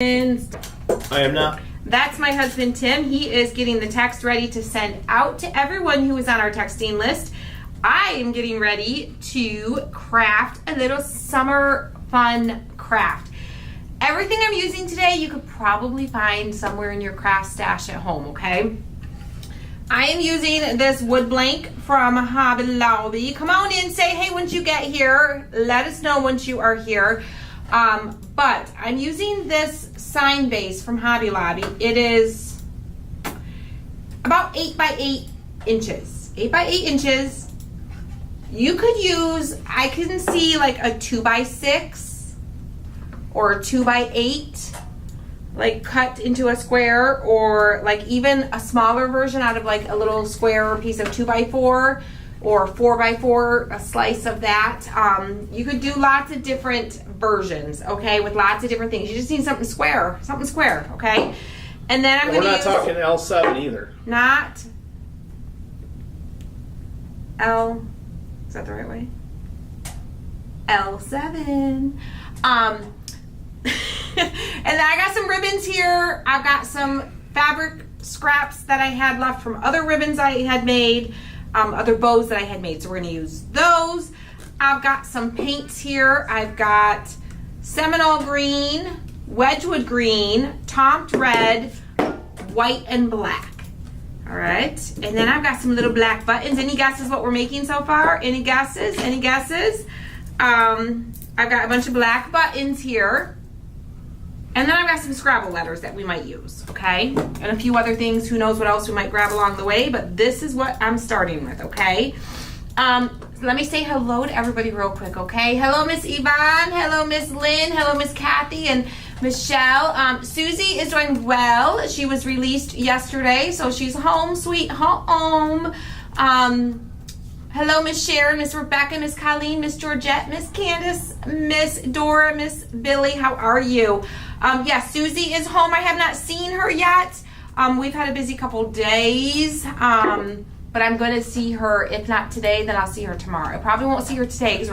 I am not. That's my husband, Tim. He is getting the text ready to send out to everyone who is on our texting list. I am getting ready to craft a little summer fun craft. Everything I'm using today, you could probably find somewhere in your craft stash at home, okay? I am using this wood blank from Hobby Lobby. Come on in, say hey once you get here. Let us know once you are here. But I'm using this sign base from Hobby Lobby. It is about 8 by 8 inches. 8 by 8 inches. You could use, I can see like a 2 by 6 or a 2 by 8, like cut into a square, or like even a smaller version out of like a little square piece of 2 by 4 or 4 by 4, a slice of that. You could do lots of different versions, okay, with lots of different things. You just need something square, okay? And then I'm going to use... We're not talking L7 either. Not L... Is that the right way? L7. And then I got some ribbons here. I've got some fabric scraps that I had left from other ribbons I had made, other bows that I had made. So we're going to use those. I've got some paints here. I've got Seminole green, Wedgwood green, Tomt red, white, and black. All right. And then I've got some little black buttons. Any guesses what we're making so far? Any guesses? Any guesses? I've got a bunch of black buttons here. And then I've got some Scrabble letters that we might use, okay? And a few other things. Who knows what else we might grab along the way, but this is what I'm starting with, okay? Let me say hello to everybody real quick, okay? Hello, Miss Yvonne. Hello, Miss Lynn. Hello, Miss Kathy and Michelle. Susie is doing well. She was released yesterday, so she's home, sweet home. Hello, Miss Sharon, Miss Rebecca, Miss Colleen, Miss Georgette, Miss Candace, Miss Dora, Miss Billy. How are you? Yes, Susie is home. I have not seen her yet. We've had a busy couple days, but I'm going to see her. If not today, then I'll see her tomorrow. I probably won't see her today because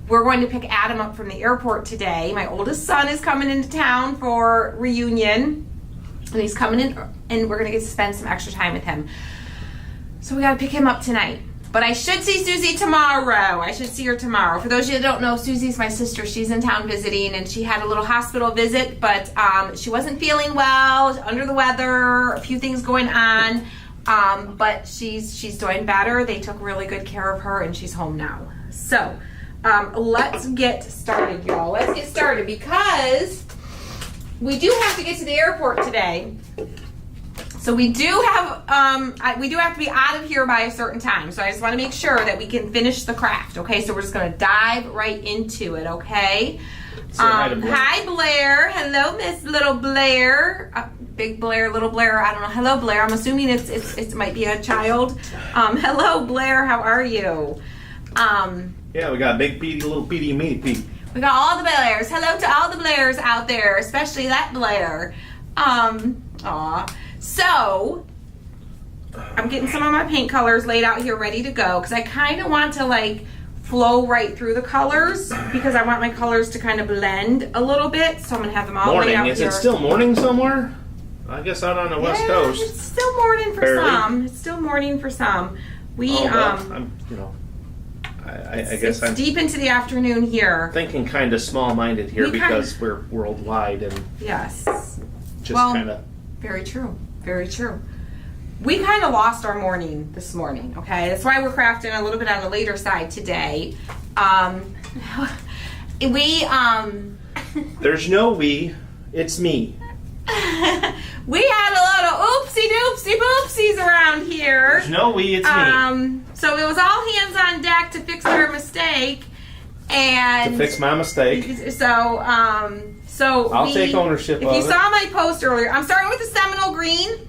we're going to pick Adam up from the airport today. My oldest son is coming into town for reunion, and he's coming in, and we're going to get to spend some extra time with him. So we got to pick him up tonight. But I should see Susie tomorrow. I should see her tomorrow. For those of you that don't know, Susie's my sister. She's in town visiting, and she had a little hospital visit, but she wasn't feeling well, under the weather, a few things going on, but she's doing better. They took really good care of her, and she's home now. So let's get started, y'all. Let's get started because we do have to get to the airport today. So we do have to be out of here by a certain time. So I just want to make sure that we can finish the craft. Okay, so we're just going to dive right into it. Okay. Hi, Blair. Hello, Miss Little Blair. Big Blair, Little Blair. I don't know. Hello, Blair. I'm assuming it might be a child. Hello, Blair. How are you? Yeah, we got Big Petey, Little Petey, and Mini Petey. We got all the Blairs. Hello to all the Blairs out there, especially that Blair. Aw. So, I'm getting some of my paint colors laid out here ready to go because I kind of want to like flow right through the colors because I want my colors to kind of blend a little bit. So I'm going to have them all laid out here. Is it still morning somewhere? I guess out on the West Coast. It's still morning for some. It's still morning for some. I guess I'm deep into the afternoon here. Thinking kind of small-minded here because we're worldwide and yes, just kind of very true. Very true. We kind of lost our morning this morning, okay? That's why we're crafting a little bit on the later side today. There's no we, it's me. We had a lot of oopsie-doopsie-boopsies around here. There's no we, it's me. So it was all hands on deck to fix our mistake. And to fix my mistake. So I'll take ownership of it. If you saw my post earlier, I'm starting with the Seminole green.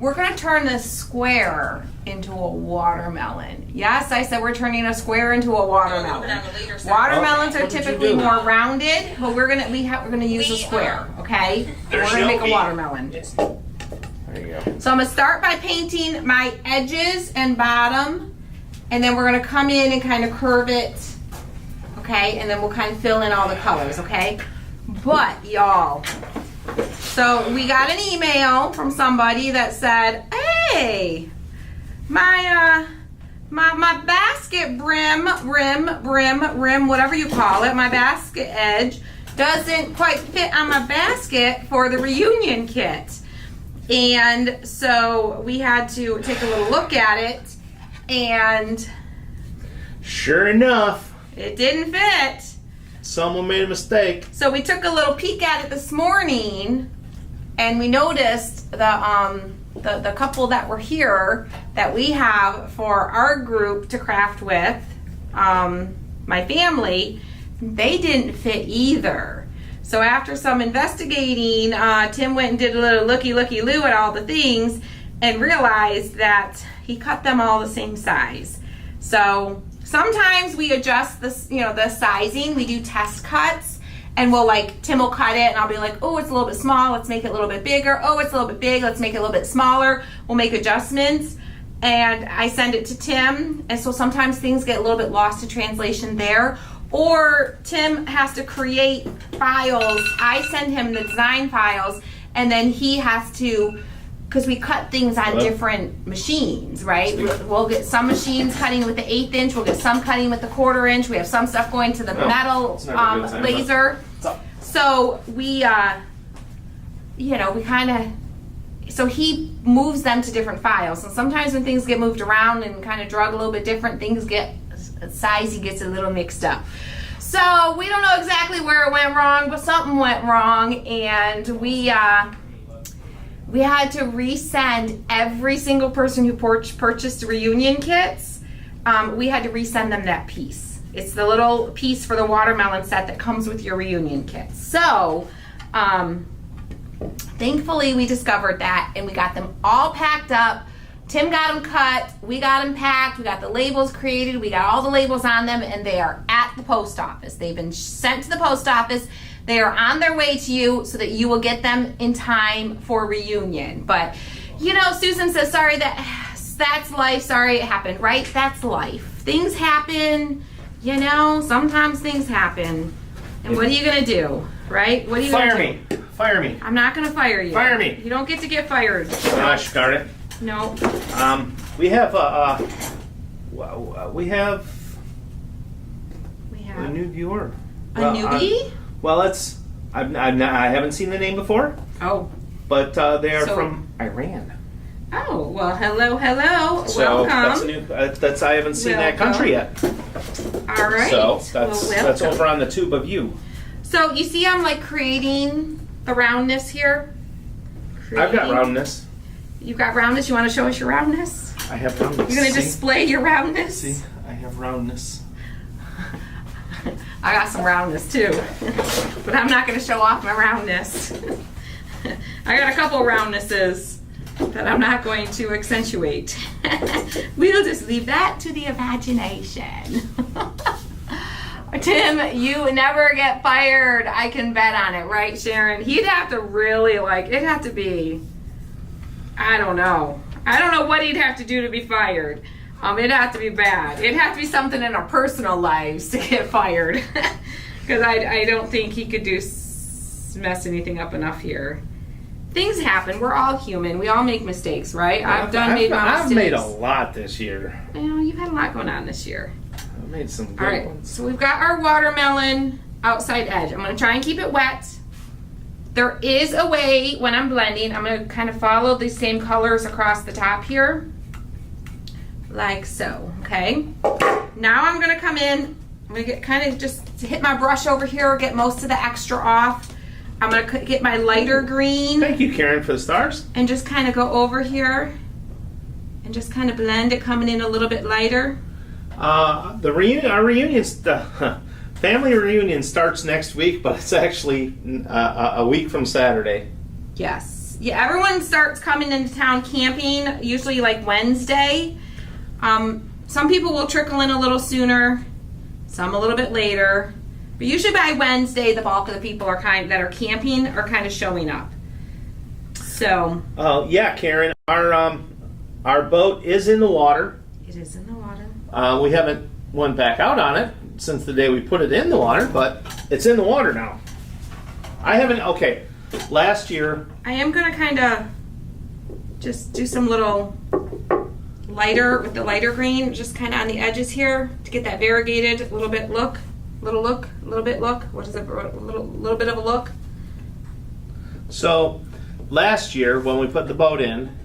We're going to turn this square into a watermelon. Yes, I said we're turning a square into a watermelon. Watermelons are typically more rounded, but we're going to use a square, okay? We're going to make a watermelon. There you go. So I'm going to start by painting my edges and bottom, and then we're going to come in and kind of curve it, okay? And then we'll kind of fill in all the colors, okay? But y'all, so we got an email from somebody that said, hey, my basket brim, whatever you call it, my basket edge doesn't quite fit on my basket for the reunion kit. And so we had to take a little look at it, and sure enough, it didn't fit. Someone made a mistake. So we took a little peek at it this morning, and we noticed the couple that were here that we have for our group to craft with, my family, they didn't fit either. So after some investigating, Tim went and did a little looky-loo at all the things and realized that he cut them all the same size. So sometimes we adjust this, the sizing. We do test cuts, and Tim will cut it, and I'll be like, oh, it's a little bit small, let's make it a little bit bigger. Oh, it's a little bit big, let's make it a little bit smaller. We'll make adjustments, and I send it to Tim, and so sometimes things get a little bit lost in translation there. Or Tim has to create files. I send him the design files, and then he has to, because we cut things on different machines, right? We'll get some machines cutting with the 1/8 inch. We'll get some cutting with the 1/4 inch. We have some stuff going to the metal laser. So we, we kind of, so he moves them to different files. And sometimes when things get moved around and kind of drug a little bit different, things get, size gets a little mixed up. So we don't know exactly where it went wrong, but something went wrong, and we had to resend every single person who purchased reunion kits. We had to resend them that piece. It's the little piece for the watermelon set that comes with your reunion kit. So thankfully we discovered that, and we got them all packed up. Tim got them cut, we got them packed, we got the labels created, we got all the labels on them, and they are at the post office. They've been sent to the post office. They are on their way to you so that you will get them in time for reunion. But, Susan says, sorry, that's life. Sorry it happened, right? That's life. Things happen, sometimes things happen. And what are you going to do, right? What are you going to do? Fire me. I'm not going to fire you. Fire me. You don't get to get fired. Gosh, darn it. No. We have a new viewer. A newbie? I haven't seen the name before. Oh. But they are from Iran. Oh, well, hello. So welcome. that's I haven't seen that country yet. All right. So that's over on the tube of you. So you see, I'm creating the roundness here. I've got roundness. You got roundness? You want to show us your roundness? I have roundness. You're going to display your roundness? See, I have roundness. I got some roundness too. But I'm not going to show off my roundness. I got a couple roundnesses that I'm not going to accentuate. We'll just leave that to the imagination. Tim, you never get fired. I can bet on it, right, Sharon? He'd have to really it'd have to be, I don't know what he'd have to do to be fired. It'd have to be bad. It'd have to be something in our personal lives to get fired. Because I don't think he could mess anything up enough here. Things happen. We're all human. We all make mistakes, right? I've made my mistakes. I've made a lot this year. You've had a lot going on this year. I've made some good ones. So we've got our watermelon outside edge. I'm going to try and keep it wet. There is a way when I'm blending, I'm going to kind of follow the same colors across the top here. Like so, okay? Now I'm going to come in. I'm going to get kind of just to hit my brush over here, get most of the extra off. I'm going to get my lighter green. Thank you, Karen, for the stars. And just kind of go over here and just kind of blend it, coming in a little bit lighter. Our family reunion starts next week, but it's actually a week from Saturday. Yes. Yeah, everyone starts coming into town camping, usually Wednesday. Some people will trickle in a little sooner, some a little bit later. But usually by Wednesday, the bulk of the people that are camping are kind of showing up. So. Yeah, Karen, our boat is in the water. It is in the water. We haven't went back out on it since the day we put it in the water, but it's in the water now. I haven't. Okay, last year. I am gonna kind of just do some little lighter with the lighter green, just kind of on the edges here to get that variegated little bit look, little bit look. What is it? Little bit of a look. So, last year when we put the boat in,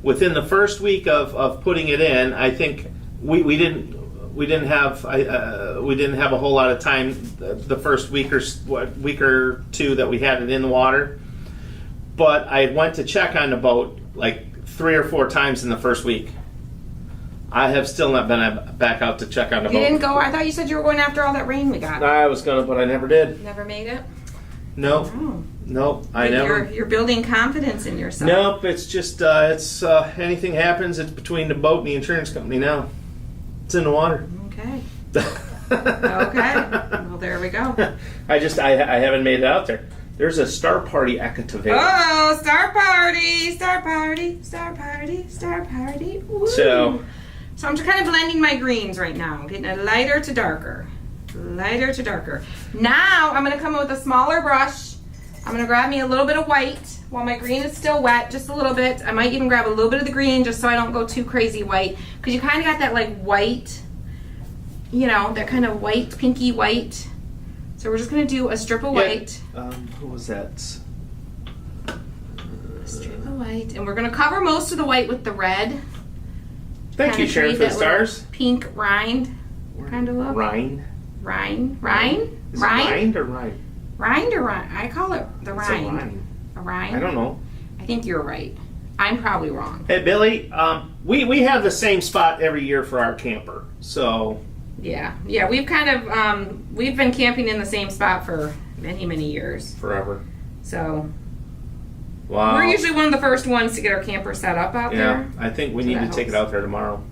within the first week of putting it in, I think we didn't have a whole lot of time the first week or two that we had it in the water. But I went to check on the boat like 3 or 4 times in the first week. I have still not been back out to check on the boat. You didn't go? I thought you said you were going after all that rain we got. I was gonna, but I never did. Never made it? Nope. Oh. Nope. I never. You're building confidence in yourself. Nope. It's just anything happens, it's between the boat and the insurance company now. It's in the water. Okay. Okay. Well, there we go. I haven't made it out there. There's a Star Party activator. Oh, Star Party, Star Party, Star Party, Star Party. Woo. So I'm just kind of blending my greens right now. Getting a lighter to darker. Lighter to darker. Now I'm going to come in with a smaller brush. I'm going to grab me a little bit of white while my green is still wet, just a little bit. I might even grab a little bit of the green just so I don't go too crazy white. Because you kind of got that like white, you know, that kind of white, pinky white. So we're just going to do a strip of white. Who was that? A strip of white. And we're going to cover most of the white with the red. Thank you, Sharon, for the stars. Pink rind kind of look. Rind? Rind? Is it rind or rind? Rind or rind? I call it the rind. It's a rind. A rind? I don't know. I think you're right. I'm probably wrong. Hey, Billy, we have the same spot every year for our camper, so... Yeah, we've kind of, we've been camping in the same spot for many, many years. Forever. So, wow. We're usually one of the first ones to get our camper set up out there. Yeah, I think we need to take it out there tomorrow.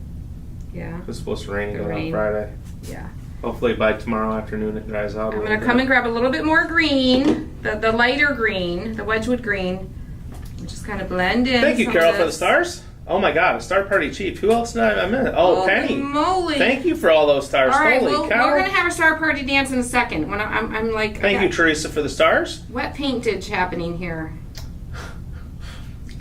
Yeah. It's supposed to rain again on Friday. Yeah. Hopefully by tomorrow afternoon it dries out. I'm going to come and grab a little bit more green, the lighter green, the Wedgwood green. And just kind of blend in. Thank you, Carol, for the stars. Oh my God, a Star Party Chief. Who else did I miss? Oh, Penny. Moly. Thank you for all those stars. All right, Holy cow. we're going to have a Star Party dance in a second. When I'm like... Thank you, Teresa, for the stars. Wet paintage happening here.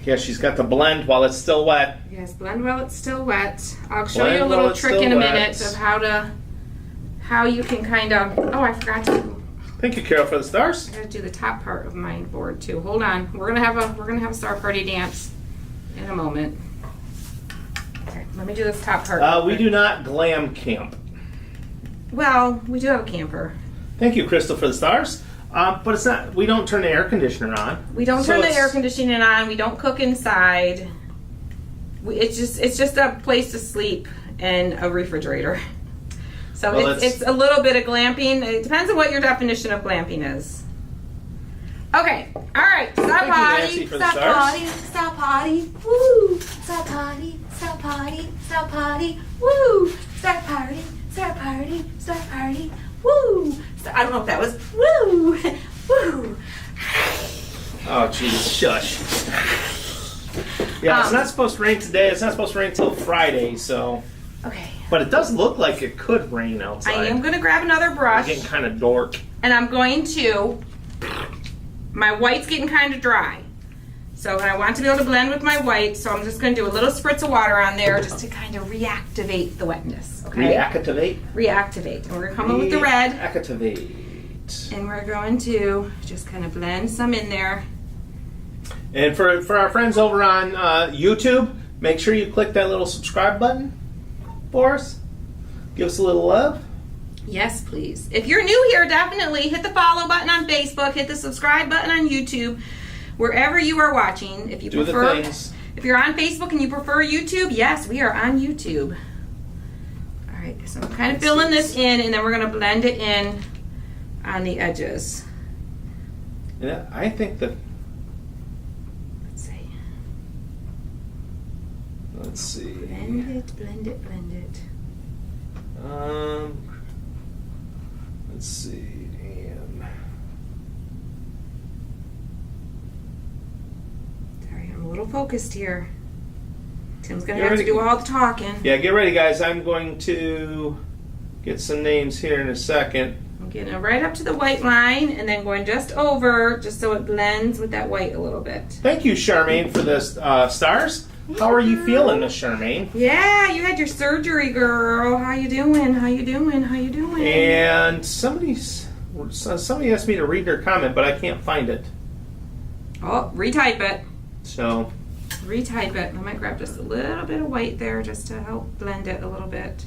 Yeah, she's got the blend while it's still wet. Yes, blend while it's still wet. I'll show you a little trick in a minute of how you can kind of... Oh, I forgot to... Thank you, Carol, for the stars. I got to do the top part of my board too. Hold on. We're gonna have a Star Party dance in a moment. Okay, let me do this top part. We do not glam camp. Well, we do have a camper. Thank you, Crystal, for the stars. But it's not. We don't turn the air conditioner on. We don't turn the air conditioning on. We don't cook inside. It's just a place to sleep and a refrigerator. So well, it's a little bit of glamping. It depends on what your definition of glamping is. Okay. All right. Stop potty. Stop potty. Stop potty. Woo. Stop potty. Stop potty. Stop potty. Woo. Start party. Start party. Start party. Woo. I don't know if that was woo. Woo. Oh, jeez. Shush. Yeah, it's not supposed to rain today. It's not supposed to rain until Friday, so... Okay. But it does look like it could rain outside. I am going to grab another brush. I'm getting kind of dork. And I'm going to... My white's getting kind of dry. So I want to be able to blend with my white, so I'm just going to do a little spritz of water on there just to kind of reactivate the wetness. Okay? Reactivate? Reactivate. And we're going to come in with the red. Reactivate. And we're going to just kind of blend some in there. And for our friends over on YouTube, make sure you click that little subscribe button for us. Give us a little love. Yes, please. If you're new here, definitely hit the follow button on Facebook, hit the subscribe button on YouTube, wherever you are watching. If you prefer, if you're on Facebook and you prefer YouTube, yes, we are on YouTube. All right, so I'm kind of filling this in, and then we're going to blend it in on the edges. Yeah, I think that. Let's see. Blend it, blend it, blend it. Let's see, and sorry, I'm a little focused here. Tim's gonna have to do all the talking. Yeah, get ready, guys. I'm going to get some names here in a second. I'm getting it right up to the white line and then going just over, just so it blends with that white a little bit. Thank you, Charmaine, for the stars. How are you feeling, Miss Charmaine? Yeah, you had your surgery, girl. How you doing? How you doing? How you doing? And somebody asked me to read their comment, but I can't find it. Oh, retype it. So Retype it. I might grab just a little bit of white there just to help blend it a little bit.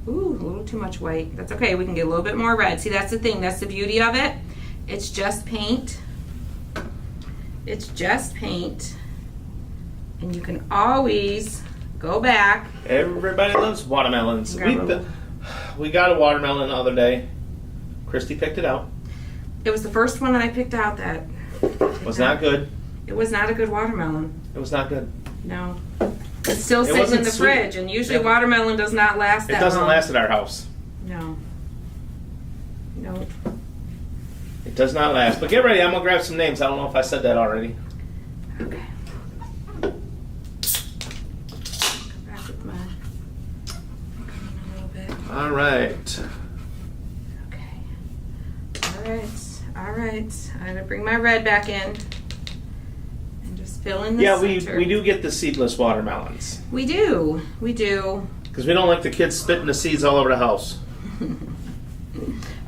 Ooh, a little too much white. That's okay. We can get a little bit more red. See, that's the thing. That's the beauty of it. It's just paint. It's just paint. And you can always go back. everybody loves watermelons. We got a watermelon the other day. Christy picked it out. It was the first one that I picked out that Was not good. It was not a good watermelon. It was not good. No. It's still It sitting in wasn't the sweet. fridge, and usually Yeah. watermelon does not last that It doesn't long. last at our house. No. No. It does not last. But get ready. I'm gonna grab some names. I don't know if I said that already. Okay. Come back with my a little bit. All right. Okay. All right. All right. I'm gonna bring my red back in and just fill in the Yeah, center. we do get the seedless watermelons We do. We do. because we don't like the kids spitting the seeds all over the house.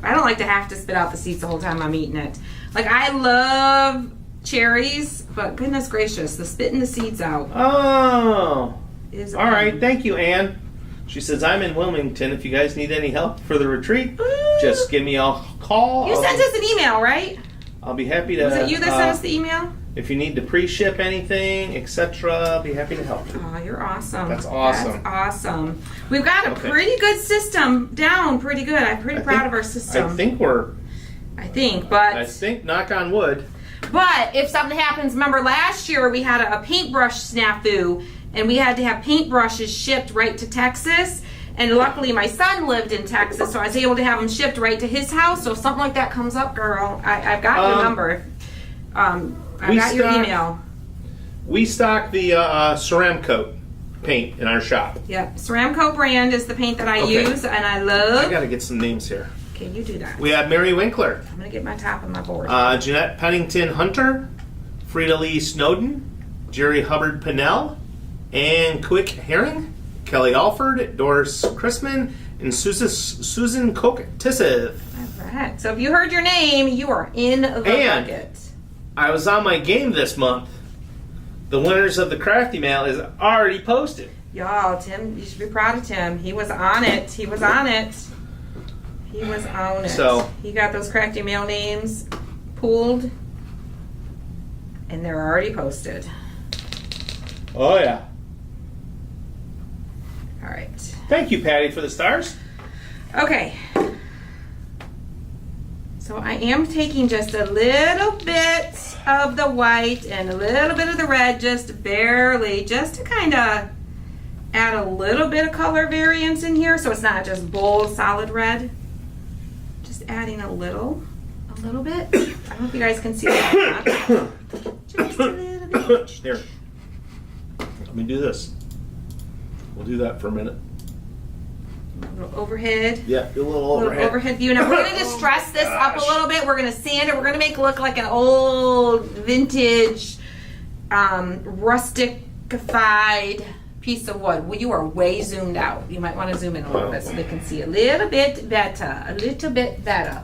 I don't like to have to spit out the seeds the whole time I'm eating it. Like, I love cherries, but goodness gracious, the spitting the seeds out Oh. is All right. Thank you, Ann. She says, I'm in Wilmington. If you guys need any help for the retreat, just give me a call. You sent us an email, right? I'll be happy to. Was it you that sent us the email? If you need to pre-ship anything, etc., I'll be happy to help. Oh, you're awesome. That's awesome. That's awesome. We've got a Okay. pretty good system down, pretty good. I'm pretty proud of our system. I think we're. I think, but I think, knock on wood. But if something happens, remember last year we had a paintbrush snafu, and we had to have paintbrushes shipped right to Texas. And luckily my son lived in Texas, so I was able to have them shipped right to his house. So if something like that comes up, girl, I've got your number. I've got your email. We stock the Ceramcoat paint in our shop. Yep, Ceramcoat brand is the paint that I Okay. use, and I love. I got to get some names here. Okay, you do that. We have Mary Winkler, I'm gonna get my top of my board. Jeanette Pennington Hunter, Frida Lee Snowden, Jerry Hubbard Pinnell, Ann Quick Herring, Kelly Alford, Doris Chrisman, and Susan Cook Tisseth. All right. So if you heard your name, you are in the And- bucket. I was on my game this month. The winners of the Crafty Mail is already posted. Y'all, Tim, you should be proud of Tim. He was on it. He was on it. He was on it. So- he got those Crafty Mail names pulled, and they're already posted. Oh, yeah. All right. Thank you, Patty, for the stars. Okay. So I am taking just a little bit of the white and a little bit of the red, just barely, just to kind of add a little bit of color variance in here, so it's not just bold, solid red. Just adding a little bit. I don't know if you guys can see that. Just a little bit. Here. Let me do this. We'll do that for a minute. A little overhead. Yeah, do a little Little overhead. overhead view. Now we're going to just dress this up a little bit. We're going to sand it. We're going to make it look like an old vintage, rusticified piece of wood. Well, you are way zoomed out. You might want to zoom in a little bit so they can see a little bit better. A little bit better.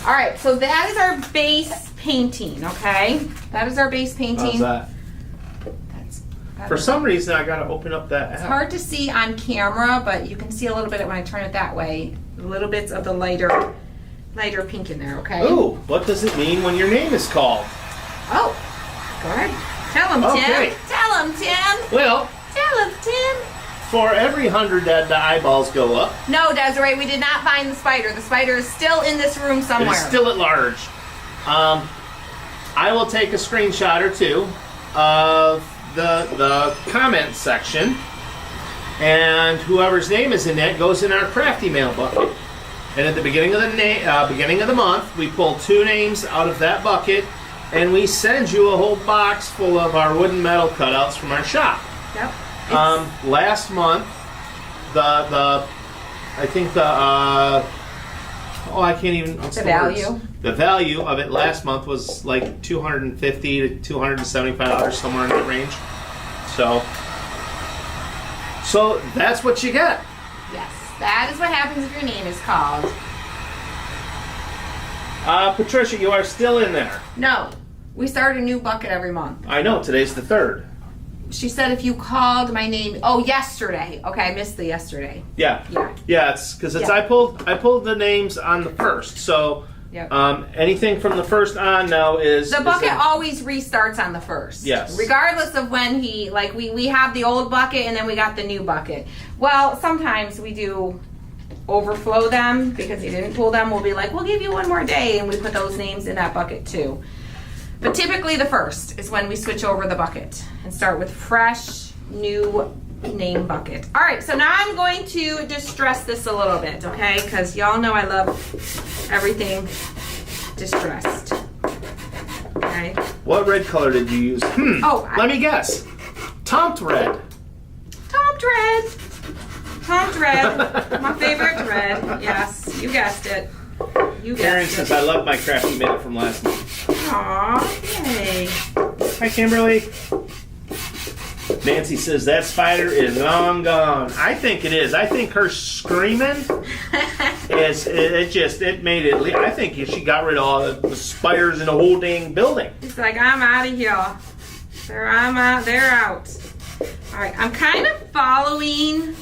All right, so that is our base painting, okay? That is our base painting. How's that? For some reason, I gotta open up that It's app. hard to see on camera, but you can see a little bit when I turn it that way. Little bits of the lighter pink in there, okay? Ooh, what does it mean when your name is called? Oh, go ahead. Tell him, Okay. Tim. Tell him, Tim. Well, Tell him, Tim. for every 100 that the eyeballs go up, No, Desiree, we did not find the spider. The spider is still in this room it somewhere. is still at large. I will take a screenshot or two of the comment section, and whoever's name is in that goes in our crafty mail bucket. And at the beginning of the month, we pull 2 names out of that bucket, and we send you a whole box full of our wooden metal cutouts from our shop. Yep. Last month, I think the I can't even. What's The value? The value of it last month was like $250 to $275, somewhere in that range. So that's what you get. Yes, that is what happens if your name is called. Patricia, you are still in there. No, we start a new bucket every month. I know, today's the 3rd. She said if you called my name, yesterday. Okay, I missed the yesterday. Yeah. It's because Yeah. I pulled the names on the 1st. So Yep. anything from the 1st on now is The bucket always restarts on the 1st. Yes. Regardless of when we have the old bucket and then we got the new bucket. Well, sometimes we do overflow them because he didn't pull them. We'll be like, we'll give you one more day, and we put those names in that bucket too. But typically the 1st is when we switch over the bucket and start with fresh, new name bucket. All right, so now I'm going to distress this a little bit, okay? Because y'all know I love everything distressed. Okay. What red color did you use? Let me guess. Tomped red. Tomped red. Tomped red. My favorite red. Yes, you guessed it. You Karen guessed says, it. I love my crafty minute from last month. Aw, yay. Hi, Kimberly. Nancy says, that spider is long gone. I think it is. I think her screaming it made it. I think she got rid of all the spiders in the whole dang building. It's like, I'm out of here. They're out. All right, I'm kind of following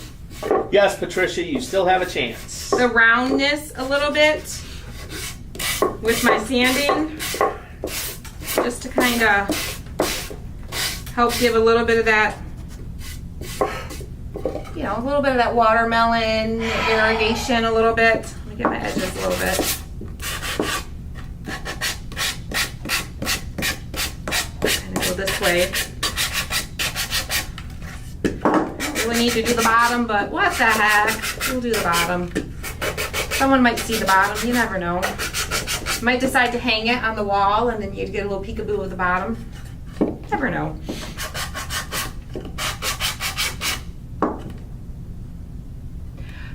Yes, Patricia, you still have a chance. the roundness a little bit with my sanding, just to kind of help give a little bit of that, a little bit of that watermelon irrigation a little bit. Let me get my edges a little bit. Kind of go this way. We need to do the bottom, but what the heck? We'll do the bottom. Someone might see the bottom. You never know. Might decide to hang it on the wall, and then you'd get a little peekaboo of the bottom. Never know.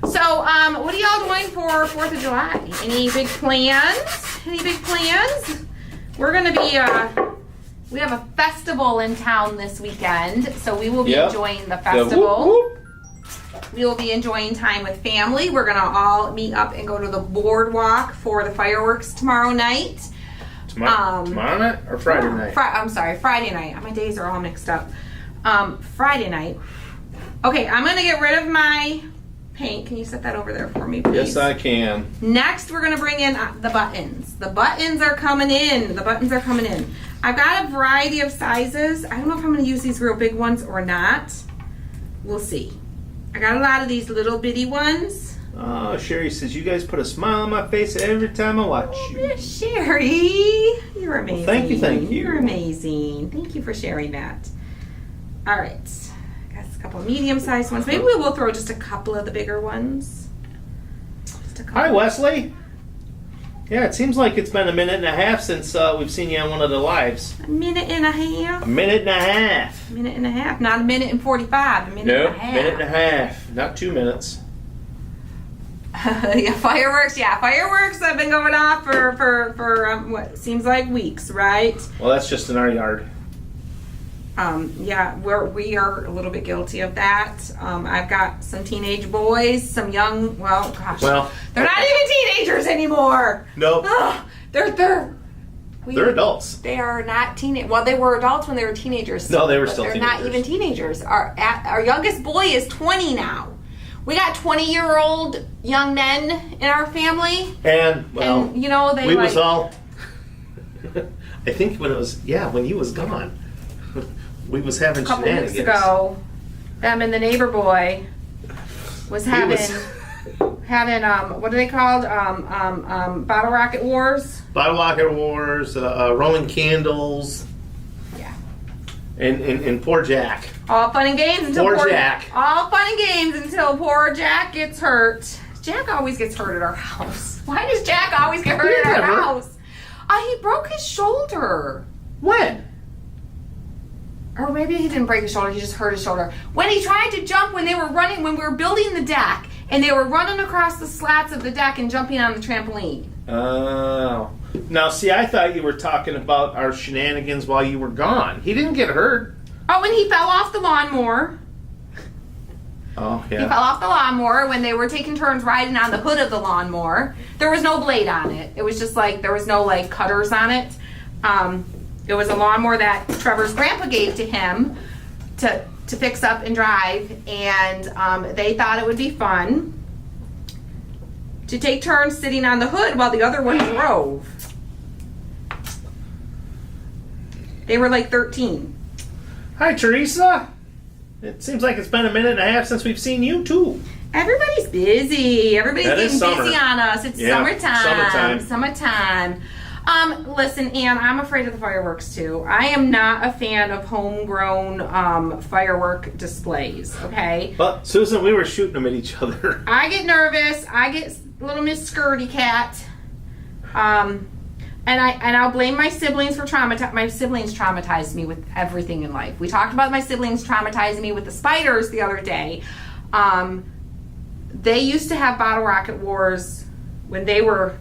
So, what are y'all doing for 4th of July? Any big plans? We're gonna be we have a festival in town this weekend, so we will be enjoying the festival. Whoop, whoop. We will be enjoying time with family. We're gonna all meet up and go to the boardwalk for the fireworks tomorrow night. Tomorrow night or Friday night? I'm sorry, Friday night. My days are all mixed up. Friday night. Okay, I'm gonna get rid of my paint. Can you set that over there for me, please? Yes, I can. Next, we're gonna bring in the buttons. The buttons are coming in. I've got a variety of sizes. I don't know if I'm gonna use these real big ones or not. We'll see. I got a lot of these little bitty ones. Oh, Sherry says, you guys put a smile on my face every time I watch you. Sherry, you're amazing. Well, thank you. You're amazing. Thank you for sharing that. All right. Got a couple of medium-sized ones. Maybe we will throw just a couple of the bigger ones. Just a couple. Hi, Wesley. Yeah, it seems like it's been a minute and a half since we've seen you on one of the lives. A minute and a half. A minute and a half. Minute and a half. Not a minute and 45. A minute and a half. Minute and a half. Not 2 minutes. Yeah, fireworks. Yeah, fireworks have been going off for what seems like weeks, right? Well, that's just in our yard. Yeah, we are a little bit guilty of that. I've got some teenage boys, some young. Well, gosh, Well, they're not even teenagers anymore. Nope. Ugh, they're adults. They are not teenage. Well, they were adults when they were teenagers. No, they were but still they're teenagers. not even teenagers. Our youngest boy is 20 now. We got 20-year-old young men in our family, And, well, and you know they we like. was all... I think when you was gone, we was having A couple shenanigans. weeks ago, them and the neighbor boy was having what are they called? Bottle rocket wars. Bottle rocket wars, Roman candles, Yeah. and poor Jack. All fun and games until Poor Jack. All fun and games until poor Jack gets hurt. Jack always gets hurt at our house. Why does Jack always get hurt at our Never. house? He broke his shoulder. When? Or maybe he didn't break his shoulder, he just hurt his shoulder. When he tried to jump when they were running, when we were building the deck, and they were running across the slats of the deck and jumping on the trampoline. Oh. Now, see, I thought you were talking about our shenanigans while you were gone. He didn't get hurt. Oh, and he fell off the lawnmower. Oh, yeah. He fell off the lawnmower when they were taking turns riding on the hood of the lawnmower. There was no blade on it. It was just like, there was no like cutters on it. It was a lawnmower that Trevor's grandpa gave to him to fix up and drive. And they thought it would be fun to take turns sitting on the hood while the other one drove. They were like 13. Hi, Teresa. It seems like it's been a minute and a half since we've seen you, too. Everybody's busy. Everybody's That is getting summer. busy on us. It's Yeah, summertime. summertime. Listen, Ann, I'm afraid of the fireworks too. I am not a fan of homegrown firework displays, okay? But, Susan, we were shooting them at each other. I get nervous. I get little Miss Skirty Cat. And I'll blame my siblings for my siblings traumatized me with everything in life. We talked about my siblings traumatizing me with the spiders the other day. They used to have bottle rocket wars when they were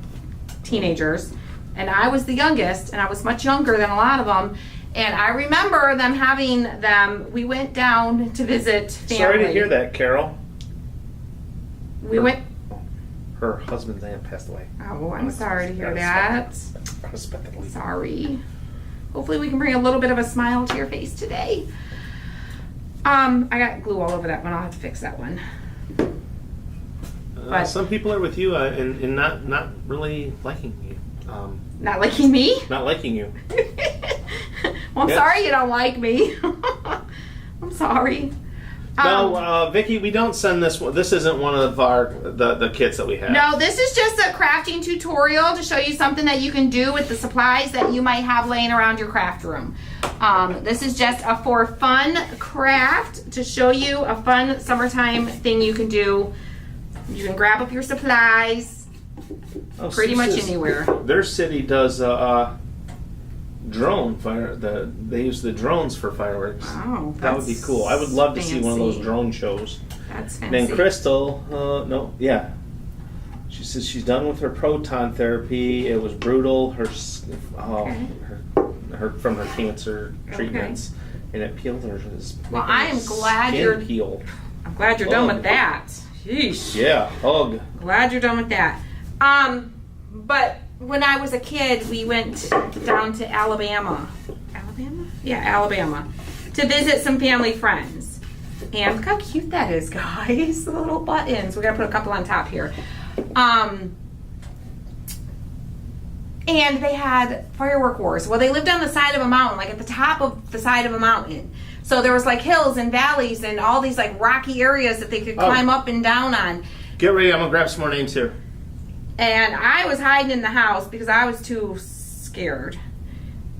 teenagers, and I was the youngest, and I was much younger than a lot of them. And I remember them having them. We went down to visit family. Sorry to hear that, Carol. We went. Her husband's aunt passed away. Oh, I'm sorry to hear that. Unexpectedly. Sorry. Hopefully we can bring a little bit of a smile to your face today. I got glue all over that one. I'll have to fix that one. But some people are with you and not really liking you. not liking me? Not liking you. Well, I'm Yes. sorry you don't like me. I'm sorry. No, Vicki, we don't send this one. This isn't one of the kits that we have. No, this is just a crafting tutorial to show you something that you can do with the supplies that you might have laying around your craft room. This is just a for fun craft to show you a fun summertime thing you can do. You can grab up your supplies pretty much anywhere. Their city does drone fire. They use the drones for fireworks. Oh, That would be cool. I would love to see one of those fancy. drone shows. That's fancy. Then Crystal, she says she's done with her proton therapy. It was brutal. Her from her cancer treatments, and it peeled her. Well, I am glad peeled. I'm glad you're done with that. Sheesh. Yeah, hug. Glad you're done with that. But when I was a kid, we went down to Alabama. Alabama? Yeah, Alabama. To visit some family friends. And look how cute that is, guys. The little buttons. We're going to put a couple on top here. And they had firework wars. Well, they lived on the side of a mountain, like at the top of the side of a mountain. So there was like hills and valleys and all these like rocky areas that they could climb up and down on. Get ready, I'm gonna grab some more names here. And I was hiding in the house because I was too scared.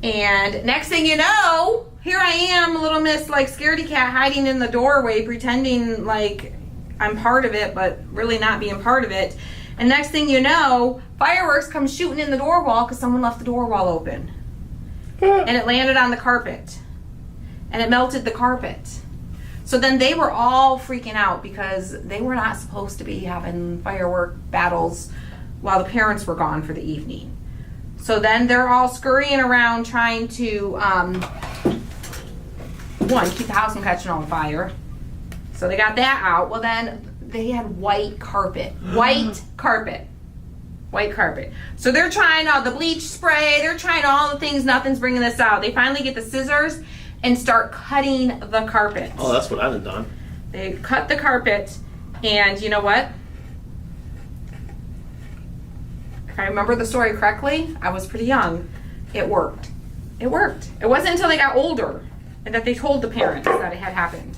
And next thing you know, here I am, little Miss like scaredy cat, hiding in the doorway, pretending like I'm part of it, but really not being part of it. And next thing you know, fireworks come shooting in the door wall because someone left the door wall open. And it landed on the carpet. And it melted the carpet. So then they were all freaking out because they were not supposed to be having firework battles while the parents were gone for the evening. So then they're all scurrying around trying to, one, keep the house from catching on fire. So they got that out. Well, then they had white carpet. White carpet. White carpet. So they're trying all the bleach spray. They're trying all the things. Nothing's bringing this out. They finally get the scissors and start cutting the carpet. Oh, that's what I'd have done. They cut the carpet, and you know what? If I remember the story correctly, I was pretty young. It worked. It worked. It wasn't until they got older and that they told the parents that it had happened.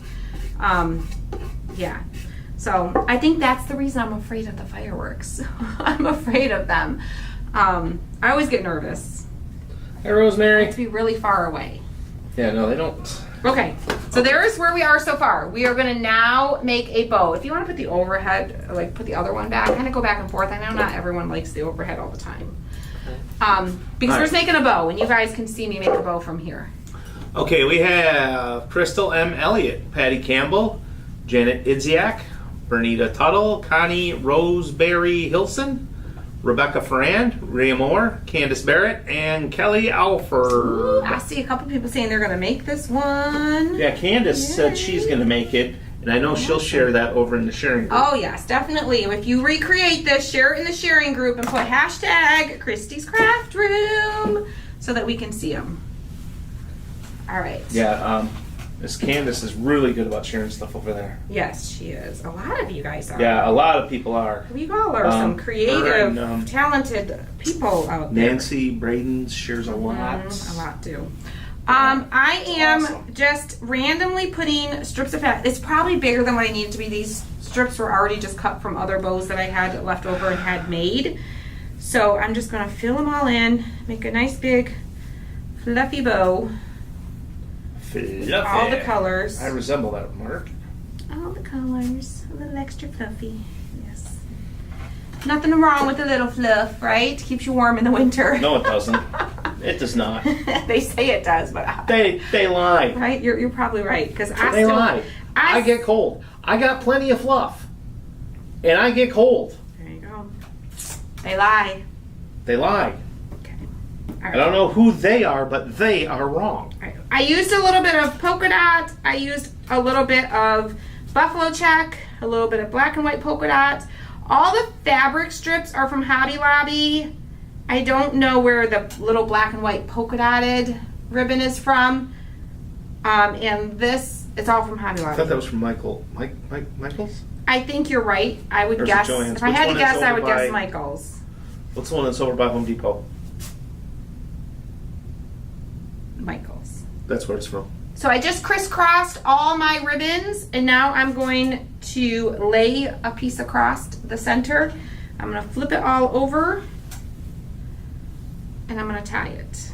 Yeah. So I think that's the reason I'm afraid of the fireworks. I'm afraid of them. I always get nervous. Hey, Rosemary. To be really far away. Yeah, no, they don't. Okay, so there's where we are so far. We are going to now make a bow. If you want to put the overhead, like put the other one back, kind of go back and forth. I know not everyone likes the overhead all the time. Because we're just making a bow, and you guys can see me make a bow from here. Okay, we have Crystal M. Elliott, Patty Campbell, Janet Idziak, Bernita Tuttle, Connie Roseberry Hilson, Rebecca Ferrand, Rhea Moore, Candace Barrett, and Kelly Alford. I see a couple people saying they're going to make this one. Yeah, Candace said she's going to make it, and I know she'll share that over in the sharing group. Oh, yes, definitely. If you recreate this, share it in the sharing group and put hashtag Christy's Craft Room so that we can see them. All right. Yeah, Miss Candace is really good about sharing stuff over there. Yes, she is. A lot of you guys are. Yeah, a lot of people are. We all are some creative, her and, talented people out there. Nancy Braden shares a lot. A lot too. I am awesome. just randomly putting strips of fat. It's probably bigger than what I need it to be. These strips were already just cut from other bows that I had left over and had made. So I'm just going to fill them all in, make a nice big fluffy bow. Fluffy. All the colors. I resemble that, Mark. All the colors. A little extra fluffy. Yes. Nothing wrong with a little fluff, right? Keeps you warm in the winter. No, it doesn't. It does not. They say it does, but They lie. right? You're probably right because They lie. I get cold. I got plenty of fluff, and I get cold. There you go. They lie. They lie. Okay. I don't know who they are, but they are wrong. All right. I used a little bit of polka dot. I used a little bit of buffalo check, a little bit of black and white polka dot. All the fabric strips are from Hobby Lobby. I don't know where the little black and white polka dotted ribbon is from. And this, it's all from Hobby Lobby. I thought that was from Michael's? I think you're right. I would Or is it guess. Joann's? If I Which had to one is guess, I over would guess by- Michael's. What's the one that's over by Home Depot? Michael's. That's where it's from. So I just crisscrossed all my ribbons, and now I'm going to lay a piece across the center. I'm going to flip it all over, and I'm going to tie it.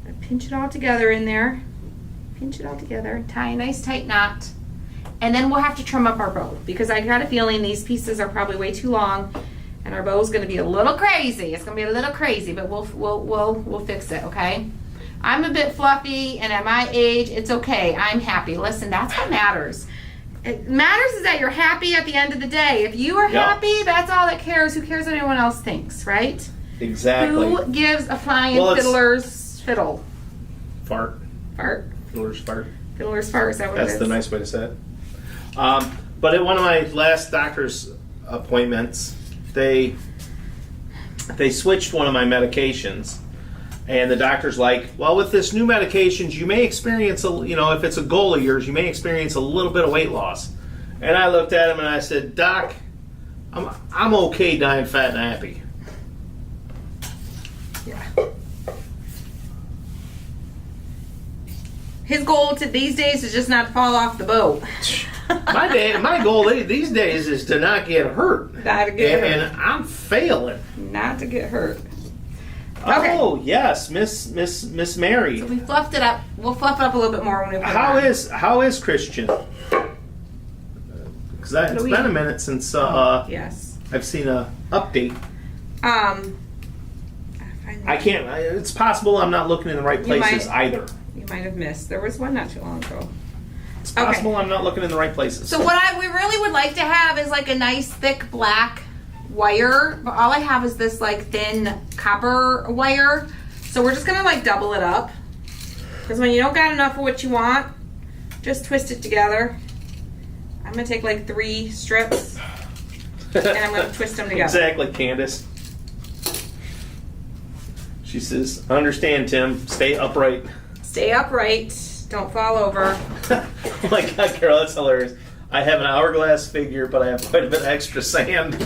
I'm gonna pinch it all together in there. Pinch it all together, tie a nice tight knot, and then we'll have to trim up our bow because I got a feeling these pieces are probably way too long, and our bow is going to be a little crazy. It's going to be a little crazy, but we'll fix it, okay? I'm a bit fluffy, and at my age, it's okay. I'm happy. Listen, that's what matters. It matters is that you're happy at the end of the day. If you are happy, that's all that cares. Who cares what anyone else thinks, right? Exactly. Who gives a flying fiddler's fiddle? Fart. Fart? Fiddler's fart. Fiddler's fart, is that what it That's is? the nice way to say it. But at one of my last doctor's appointments, they switched one of my medications. And the doctor's like, well, with this new medications, you may experience, if it's a goal of yours, you may experience a little bit of weight loss. And I looked at him and I said, Doc, I'm okay dying fat and happy. Yeah. His goal these days is just not to fall off the boat. My goal these days is to not get hurt. Not to get hurt. And I'm failing. Not to get hurt. Okay. Oh yes, Miss Mary. So we fluffed it up. We'll fluff it up a little bit more when we put it on. How is Christian? Because it's been a minute since yes. I've seen a update. I can't. It's possible I'm not looking in the right places either. You might have missed. There was one not too long ago. It's possible I'm not looking in the right places. So what we really would like to have is like a nice thick black wire, but all I have is this like thin copper wire. So we're just gonna like double it up, because when you don't got enough of what you want, just twist it together. I'm gonna take like 3 strips and I'm gonna twist them together. Exactly, Candace. She says, "Understand, Tim. Stay upright." Stay upright. Don't fall over. Oh my God, Carol, that's hilarious. I have an hourglass figure, but I have quite a bit of extra sand.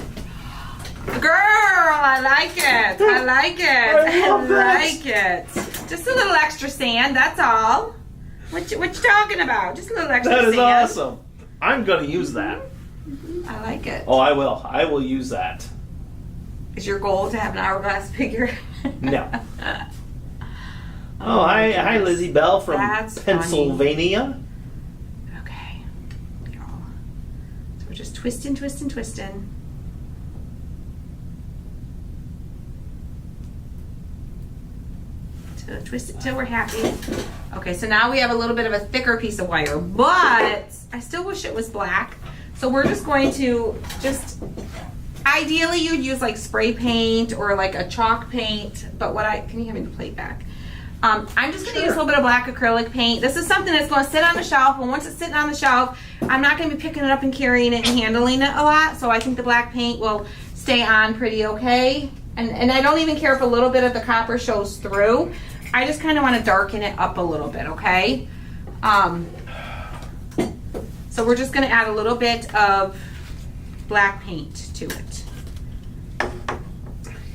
Girl, I like it. I like it. I love like it. Just a little extra sand, that's all. What you talking about? Just a little extra That is sand. awesome. I'm going to use that. I like it. Oh, I will. I will use that. Is your goal to have an hourglass figure? No. Oh, hi, Lizzie Bell from That's Pennsylvania. Funny. Okay. So we're just twisting. So twist it till we're happy. Okay, so now we have a little bit of a thicker piece of wire, but I still wish it was black. So we're just going to ideally you'd use like spray paint or like a chalk paint, but can you hand me the plate back? I'm just going to use a little bit of black acrylic paint. This is something that's going to sit on the shelf, and once it's sitting on the shelf, I'm not going to be picking it up and carrying it and handling it a lot, so I think the black paint will stay on pretty okay. And I don't even care if a little bit of the copper shows through. I just kind of want to darken it up a little bit, okay? So we're just going to add a little bit of black paint to it.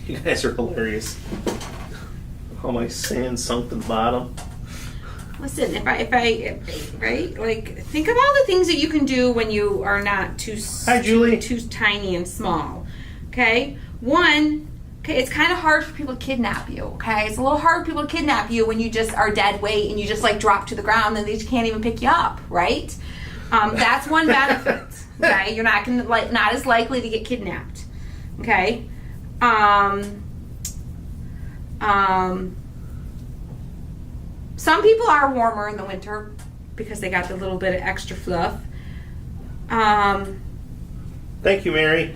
You guys are hilarious. All my sand sunk to the bottom. Listen, if I right, like think of all the things that you can do when you are not too Hi, Julie. too tiny and small. Okay, it's kind of hard for people to kidnap you. Okay, it's a little hard for people to kidnap you when you just are dead weight and you just like drop to the ground and they just can't even pick you up. Right? That's one benefit. Okay, you're not not as likely to get kidnapped. Okay. Some people are warmer in the winter because they got the little bit of extra fluff. Thank you, Mary.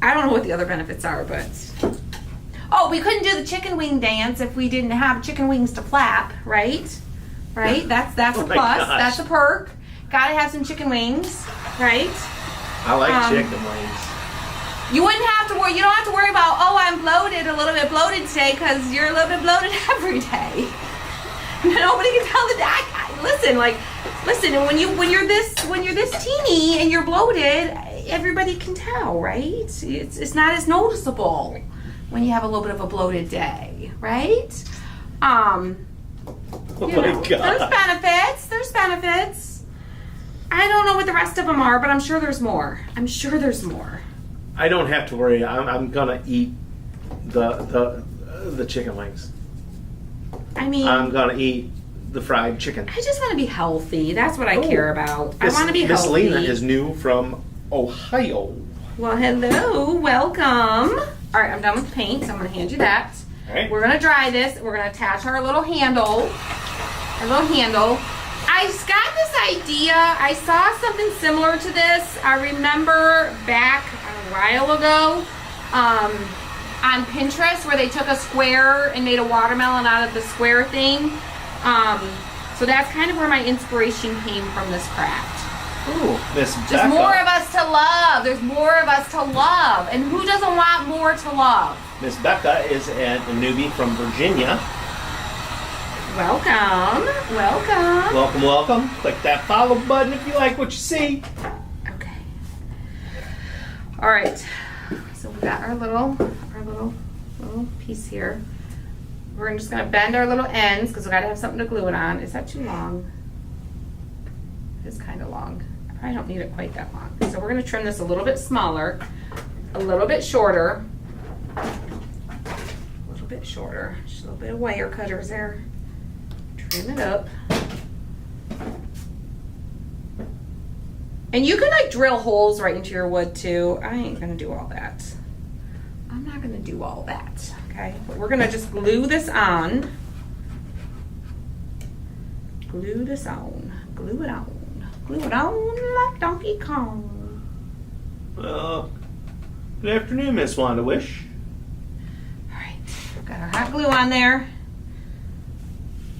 I don't know what the other benefits are, but oh, we couldn't do the chicken wing dance if we didn't have chicken wings to flap, right? Right? That's Oh a my plus. gosh. That's a perk. Gotta have some chicken wings, right? I like chicken wings. You wouldn't have to worry. You don't have to worry about, oh, I'm bloated, a little bit bloated today, because you're a little bit bloated every day. Nobody can tell the dad. Listen. When you're this teeny and you're bloated, everybody can tell, right? It's not as noticeable when you have a little bit of a bloated day, right? Oh my God. There's benefits. I don't know what the rest of them are, but I'm sure there's more. I don't have to worry. I'm gonna eat the chicken wings. I mean, I'm gonna eat the fried chicken. I just want to be healthy. That's what I care about. I want to be Miss healthy. Lena is new from Ohio. Well, hello, welcome. All right, I'm done with the paint, so I'm going to hand you that. All right. We're going to dry this. We're going to attach our little handle. I got this idea. I saw something similar to this. I remember back a while ago on Pinterest where they took a square and made a watermelon out of the square thing. So that's kind of where my inspiration came from this craft. Ooh, Miss Becca. There's more of us to love. And who doesn't want more to love? Miss Becca is a newbie from Virginia. Welcome. Welcome. Click that follow button if you like what you see. Okay. All right. So we got our little piece here. We're just gonna bend our little ends because we gotta have something to glue it on. Is that too long? It's kind of long. I don't need it quite that long. So we're gonna trim this a little bit smaller, a little bit shorter, just a little bit of wire cutters there. Trim it up. And you can like drill holes right into your wood too. I ain't gonna do all that. I'm not gonna do all that, okay? But we're gonna just glue this on. Glue it on like Donkey Kong. Well, good afternoon, Miss Wanda Wish. All right, got our hot glue on there.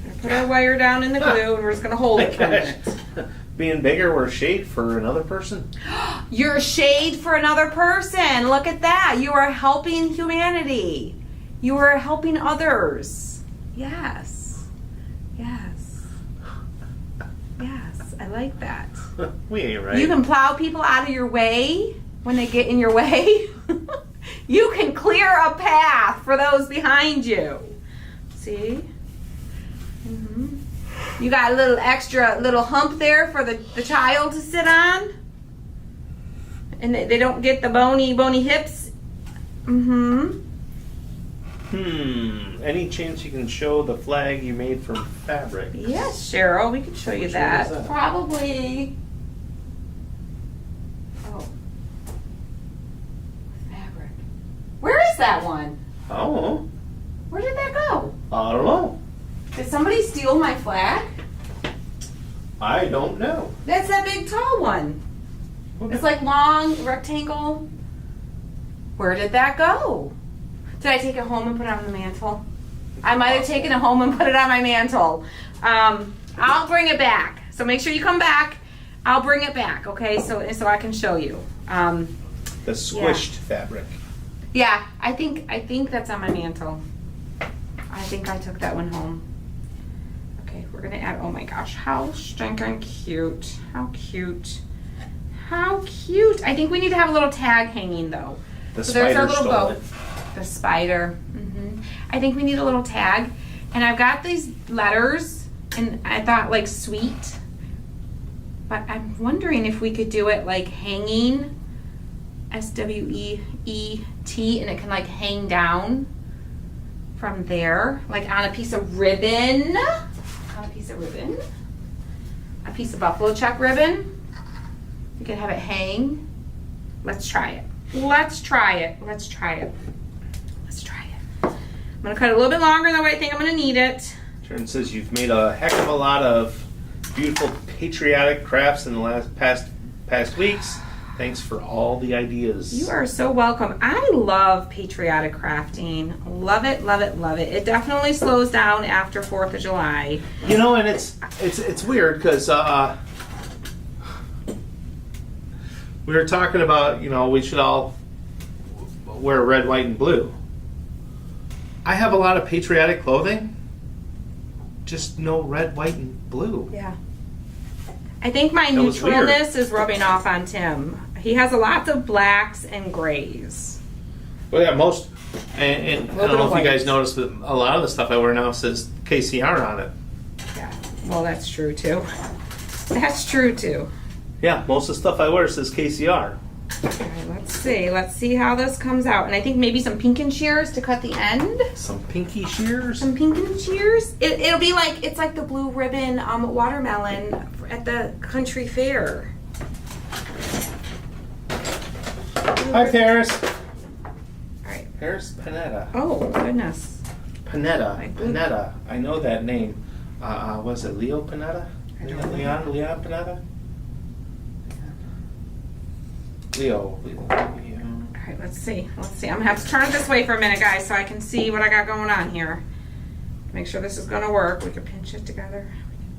Gonna put our wire down in the glue and we're just gonna hold it for a minute. Being bigger, we're shade for another person. You're shade for another person. Look at that. You are helping humanity. You are helping others. Yes. I like that. We ain't right. You can plow people out of your way when they get in your way. You can clear a path for those behind you. See? You got a little extra hump there for the child to sit on. And they don't get the bony hips. Any chance you can show the flag you made from fabric? Yes, Cheryl, we can show you Which one that. is that? Probably. Oh. Fabric. Where is that one? Oh, Where did that go? I don't know. Did somebody steal my flag? I don't know. That's that big tall one. It's like long rectangle. Where did that go? Did I take it home and put it on the mantle? I might have taken it home and put it on my mantle. I'll bring it back. So make sure you come back. I'll bring it back, okay? So I can show you. The squished fabric. Yeah, I think that's on my mantle. I think I took that one home. Okay, we're gonna add, oh my gosh, how stinking cute. How cute. How cute. I think we need to have a little tag hanging though. The So there's our spider little stole boat. it. The spider. I think we need a little tag. And I've got these letters and I thought like sweet. But I'm wondering if we could do it like hanging. SWEET, and it can like hang down from there, like on a piece of ribbon. On a piece of ribbon. A piece of buffalo check ribbon. You can have it hang. Let's try it. Let's try it. Let's try it. Let's try it. I'm gonna cut it a little bit longer than what I think I'm gonna need it. Sharon says you've made a heck of a lot of beautiful patriotic crafts in the past weeks. Thanks for all the ideas. You are so welcome. I love patriotic crafting. Love it, love it, love it. It definitely slows down after 4th of July. You know, and it's weird because we were talking about, you know, we should all wear red, white, and blue. I have a lot of patriotic clothing, just no red, white, and blue. Yeah. I think my That was weird. neutralness is rubbing off on Tim. He has a lot of blacks and grays. Well, yeah, most, and I Little don't bit know of if you guys white. noticed, but a lot of the stuff I wear now says KCR on it. Yeah. Well, that's true too. That's true too. Yeah, most of the stuff I wear says KCR. All right, let's see. Let's see how this comes out. And I think maybe some pink and shears to cut the end. Some pinky shears. Some pink and shears. It'll be like, it's like the blue ribbon watermelon at the country fair. Hi, Paris. All right. Paris Panetta. Oh, goodness. Panetta. Like- Panetta. I know that name. Was it Leo Panetta? I don't know. Leon Panetta? Leo. All right, let's see. Let's see. I'm gonna have to turn it this way for a minute, guys, so I can see what I got going on here. Make sure this is gonna work. We can pinch it together.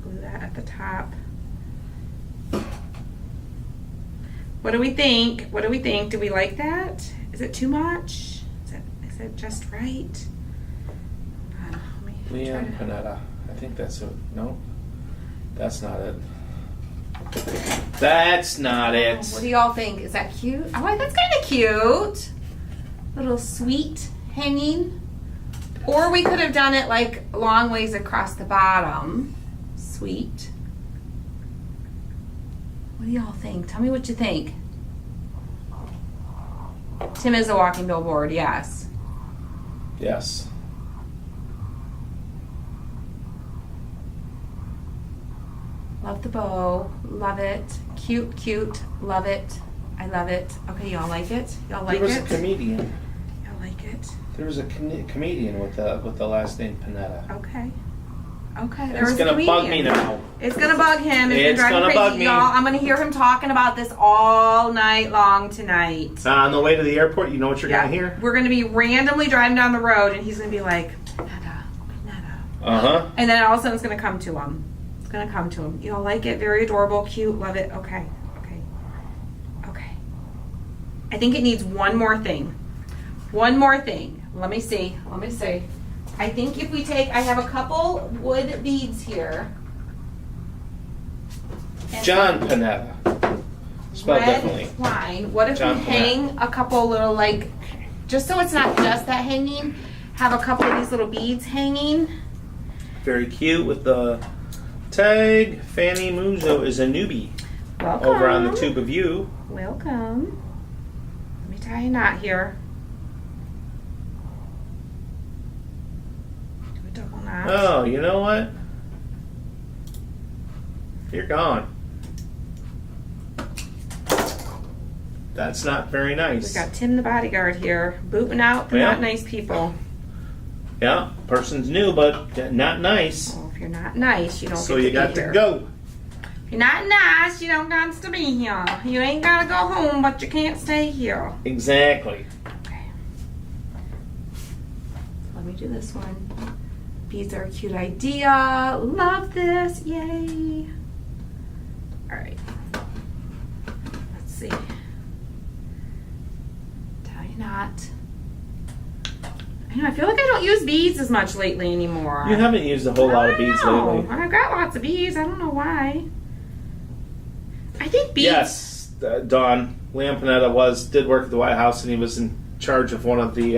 We can glue that at the top. What do we think? What do we think? Do we like that? Is it too much? Is it just right? Let me try Leon to- Panetta. I think that's it. No, that's not it. That's not it. What do y'all think? Is that cute? Oh, that's kind of cute. Little sweet hanging. Or we could have done it like long ways across the bottom. Sweet. What do y'all think? Tell me what you think. Tim is a walking billboard, yes. Yes. Love the bow. Love it. Cute, cute. Love it. I love it. Okay, y'all like it? Y'all like There was it? a comedian. Y'all like it? There was a comedian with the last name Panetta. Okay. Okay. There It's was a gonna bug me comedian. now. It's gonna bug him. It's gonna gonna drive bug crazy, me. y'all. I'm gonna hear him talking about this all night long tonight. On the way to the airport, you know what you're gonna hear? We're gonna be randomly driving down the road, and he's gonna be like, Panetta, Panetta. Uh huh. And then all of a sudden it's gonna come to him. It's gonna come to him. Y'all like it? Very adorable, cute, love it. Okay, okay, okay. I think it needs one more thing. One more thing. Let me see. Let me see. I think if we take, I have a couple wood beads here. And John Panetta. Spelled red differently. twine. What if John we hang a couple little, like, just so it's not just that hanging, have a couple of these little beads hanging. Very cute with the tag. Fanny Muzo is a newbie Welcome. over on the Tube of You. Welcome. Let me tie a knot here. Do a double knot. Oh, you know what? You're gone. That's not very We nice. got Tim the bodyguard here, booting out the Yeah. not nice people. Yeah, person's new, but not nice. Well, if you're not nice, you don't So get you to got be to here. go. If You're not nice, you don't got to be here. You ain't gotta go home, but you can't stay here. Exactly. Okay. Let me do this one. Beads are a cute idea. Love this. Yay. All right. Let's see. Tie a knot. I know, I feel like I don't use beads as much lately anymore. You haven't used a whole lot of beads lately. I've got lots of beads. I don't know why. I think beads. Yes, Don Lampanetta did work at the White House, and he was in charge of one of the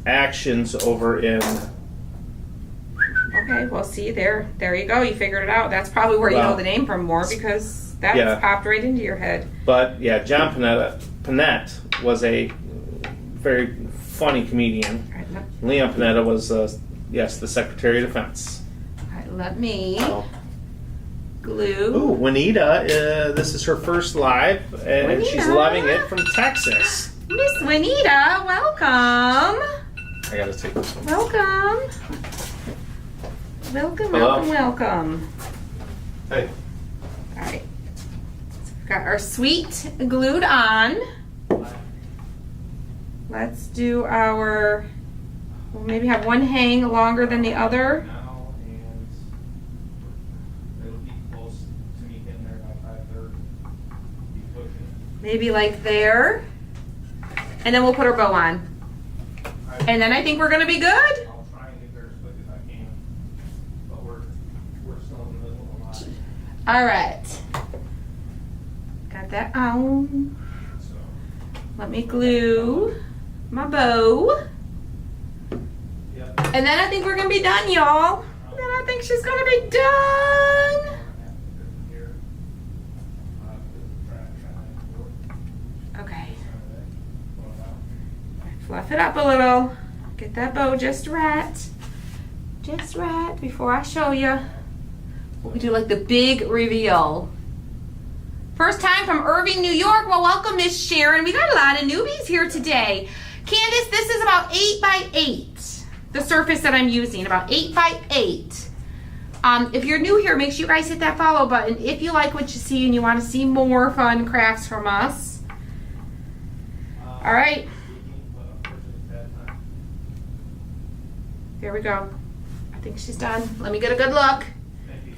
actions over in. Okay, well, see, there you go. You figured it out. That's probably where you know the name from more, because that's popped right into your head. But yeah, John Panette was a very funny comedian. All right, Leon Panetta was, yes, the Secretary of Defense. all right, let me glue. Ooh, Juanita, this is her first live, and Juanita. she's loving it from Texas. Miss Juanita, welcome. I gotta take this one. Welcome. Welcome, Hello. welcome, welcome. Hey. All right. So we've got our sweet glued on. Let's do our, we'll maybe have one hang longer than the other. Now, and it'll be close to me getting there by 5:30. Be pushing. Maybe like there. And then we'll put our bow on. And then I think we're gonna be good. I'll try and get there as quick as I can, but we're still in the middle of a lot. All right. Got that on. So Let me glue my bow. yeah. And then I think we're gonna be done, y'all. Then I think she's gonna be done. Okay. Fluff it up a little. Get that bow just right. Just right before I show you. We do like the big reveal. First time from Irving, New York. Well, welcome, Miss Sharon. We got a lot of newbies here today. Candace, this is about 8 by 8. The surface that I'm using, about 8 by 8. If you're new here, make sure you guys hit that follow button if you like what you see and you want to see more fun crafts from us. All right. There we go. I think she's done. Let me get a good look.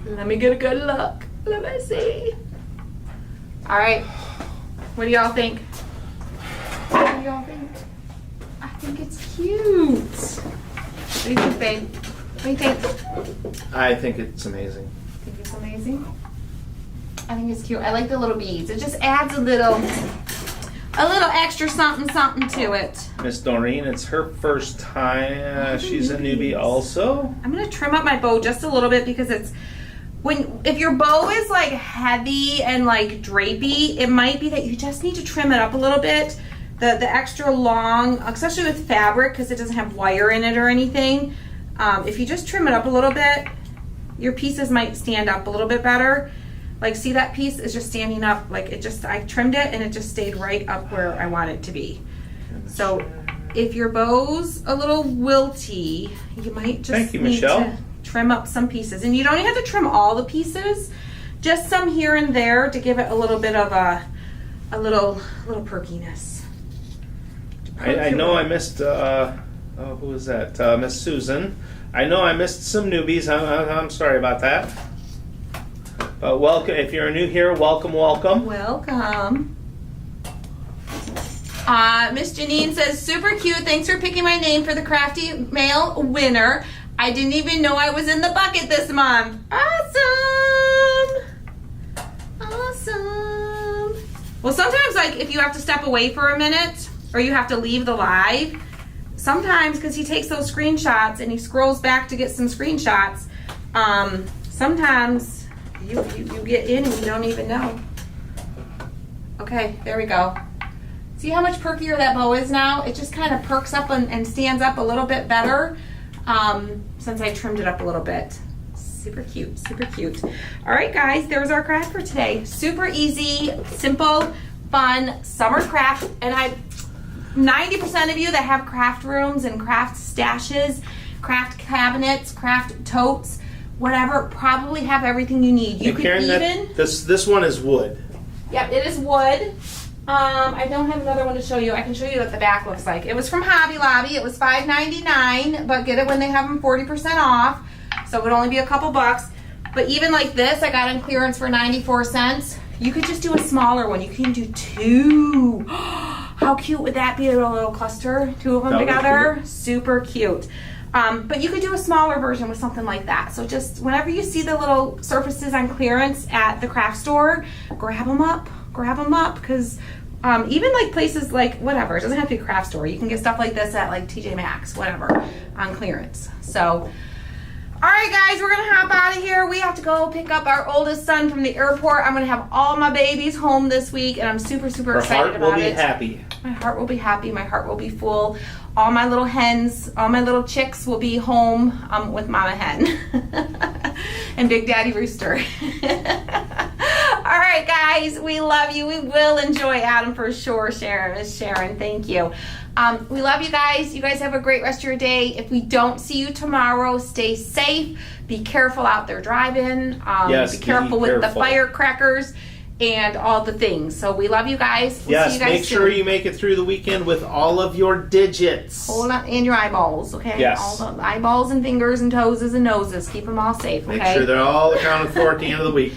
Let me get a good look. Let me see. All right. What do y'all think? What do y'all think? I think it's cute. What do you think, babe? What do you think? I think it's amazing. I think it's amazing. I think it's cute. I like the little beads. It just adds a little extra something to it. Miss Doreen, it's her first time. She's a newbie also. I'm gonna trim up my bow just a little bit because it's if your bow is like heavy and like drapey, it might be that you just need to trim it up a little bit. The extra long, especially with fabric, because it doesn't have wire in it or anything. If you just trim it up a little bit, your pieces might stand up a little bit better. Like, see, that piece is just standing up. Like, I trimmed it and it just stayed right up where I want it to be. So if your bow's a little wilty, you might just need to trim up some pieces. And you don't even have to trim all the pieces, just some here and there to give it a little bit of a little perkiness. I know I missed, who was that? Miss Susan. I know I missed some newbies. I'm sorry about that. But welcome, if you're new here, welcome, welcome. Welcome. Miss Janine says, super cute. Thanks for picking my name for the Crafty Mail winner. I didn't even know I was in the bucket this month. Awesome. Awesome. Well, sometimes, like, if you have to step away for a minute or you have to leave the live, sometimes, because he takes those screenshots and he scrolls back to get some screenshots, sometimes you get in and you don't even know. Okay, there we go. See how much perkier that bow is now? It just kind of perks up and stands up a little bit better since I trimmed it up a little bit. Super cute, super cute. All right, guys, there's our craft for today. Super easy, simple, fun summer craft. And 90% of you that have craft rooms and craft stashes, craft cabinets, craft totes, whatever, probably have everything you need. You And could Karen, even. this one is wood. Yep, it is wood. I don't have another one to show you. I can show you what the back looks like. It was from Hobby Lobby. It was $5.99, but get it when they have them 40% off. So it would only be a couple bucks. But even like this, I got on clearance for 94 cents. You could just do a smaller one. You can do two. How cute would that be? A little cluster, two of them That would be together. cute. Super cute. But you could do a smaller version with something like that. So just whenever you see the little surfaces on clearance at the craft store, grab them up. Grab them up, because even like places like whatever, it doesn't have to be a craft store. You can get stuff like this at like TJ Maxx, whatever, on clearance. So, all right, guys, we're gonna hop out of here. We have to go pick up our oldest son from the airport. I'm gonna have all my babies home this week, and I'm super, super Her excited heart will about be it. happy. My heart will be happy. My heart will be full. All my little hens, all my little chicks will be home with Mama Hen and Big Daddy Rooster. All right, guys, we love you. We will enjoy Adam for sure, Sharon. Miss Sharon, thank you. We love you guys. You guys have a great rest of your day. If we don't see you tomorrow, stay safe. Be careful out there driving. Yes, be careful with the careful. firecrackers and all the things. So we love you guys. We'll see Yes, you guys make soon. sure you make it through the weekend with all of your digits. Hold on, and your eyeballs, okay? Yes. All the eyeballs and fingers and toes and noses. Keep them all safe, okay? Make sure they're all accounted for at the end of the week.